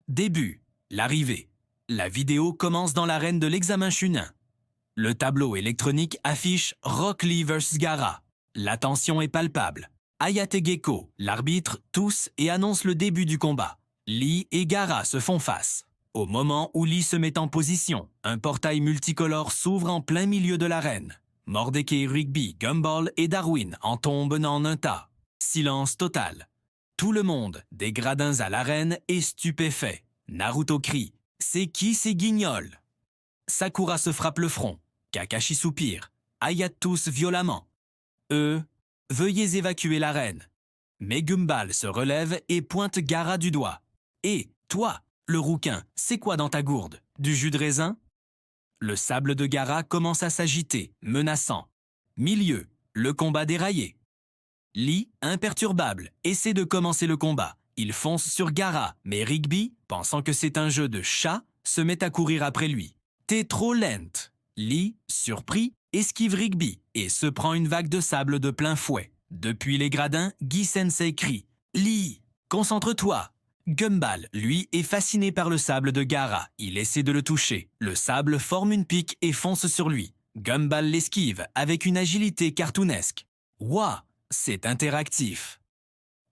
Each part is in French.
Début. L'arrivée. La vidéo commence dans l'arène de l'examen chunin. Le tableau électronique affiche Rock Lee vs Gaara. La tension est palpable. Hayate Gecko, l'arbitre, tousse et annonce le début du combat. Lee et Gaara se font face. Au moment où Lee se met en position, un portail multicolore s'ouvre en plein milieu de l'arène. Mordecai, Rigby, Gumball et Darwin en tombent en un tas. Silence total. Tout le monde, des gradins à l'arène, est stupéfait. Naruto crie « C'est qui ces guignols ?» Sakura se frappe le front. Kakashi soupire. Hayate tousse violemment. Veuillez évacuer l'arène. Mais Gumball se relève et pointe Gaara du doigt. Et toi, le rouquin, c'est quoi dans ta gourde? Du jus de raisin? Le sable de Gaara commence à s'agiter, menaçant. Milieu, le combat déraillé. Lee, imperturbable, essaie de commencer le combat. Il fonce sur Gaara, mais Rigby, pensant que c'est un jeu de chat, se met à courir après lui. T'es trop lente. Lee, surpris, esquive Rigby et se prend une vague de sable de plein fouet. Depuis les gradins, Guy Sensei crie « Lee, concentre-toi !» Gumball, lui, est fasciné par le sable de Gaara. Il essaie de le toucher. Le sable forme une pique et fonce sur lui. Gumball l'esquive avec une agilité cartoonesque. Ouah, c'est interactif.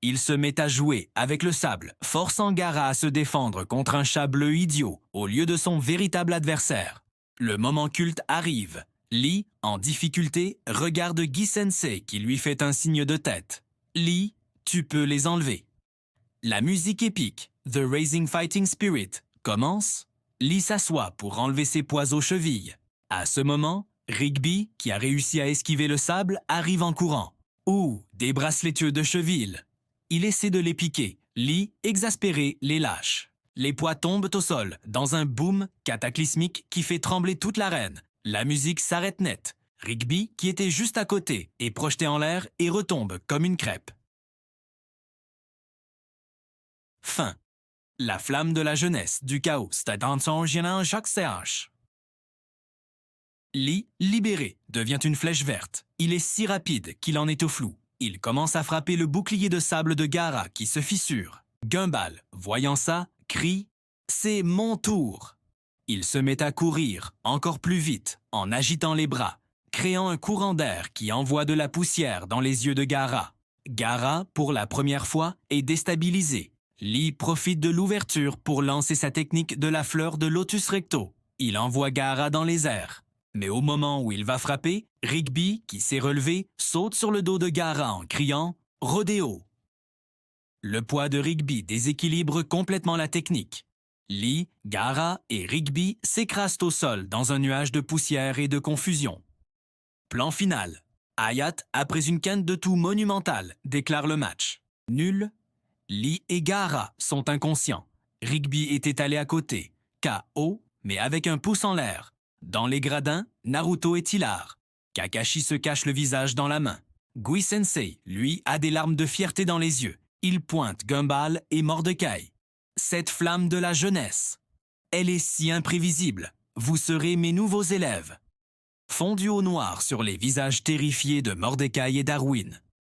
Il se met à jouer avec le sable, forçant Gaara à se défendre contre un chat bleu idiot au lieu de son véritable adversaire. Le moment culte arrive. Lee, en difficulté, regarde Guy Sensei qui lui fait un signe de tête. Lee, tu peux les enlever. La musique épique, The Raising Fighting Spirit, commence. Lee s'assoit pour enlever ses poids aux chevilles. À ce moment, Rigby, qui a réussi à esquiver le sable, arrive en courant. Ouh, des braceletieux de cheville. Il essaie de les piquer. Lee, exaspéré, les lâche. Les poids tombent au sol, dans un boom cataclysmique qui fait trembler toute l'arène. La musique s'arrête net. Rigby, qui était juste à côté, est projeté en l'air et retombe comme une crêpe. Fin. La flamme de la jeunesse, du chaos, c'est un son gênant chaque CH. Lee, libéré, devient une flèche verte. Il est si rapide qu'il en est au flou. Il commence à frapper le bouclier de sable de Gaara qui se fissure. Gumball, voyant ça, crie « C'est mon tour !» Il se met à courir, encore plus vite, en agitant les bras, créant un courant d'air qui envoie de la poussière dans les yeux de Gaara. Gaara, pour la première fois, est déstabilisé. Lee profite de l'ouverture pour lancer sa technique de la fleur de Lotus Recto. Il envoie Gaara dans les airs. Mais au moment où il va frapper, Rigby, qui s'est relevé, saute sur le dos de Gaara en criant « Rodéo !» Le poids de Rigby déséquilibre complètement la technique. Lee, Gaara et Rigby s'écrasent au sol dans un nuage de poussière et de confusion. Plan final. Hayate, après une quinte de tout monumentale, déclare le match. Nul. Lee et Gaara sont inconscients. Rigby est étalé à côté, KO, mais avec un pouce en l'air. Dans les gradins, Naruto est hilar. Kakashi se cache le visage dans la main. Gui Sensei, lui, a des larmes de fierté dans les yeux. Il pointe Gumball et Mordecai. Cette flamme de la jeunesse. Elle est si imprévisible. Vous serez mes nouveaux élèves. Fondu au noir sur les visages terrifiés de Mordecai et Darwin.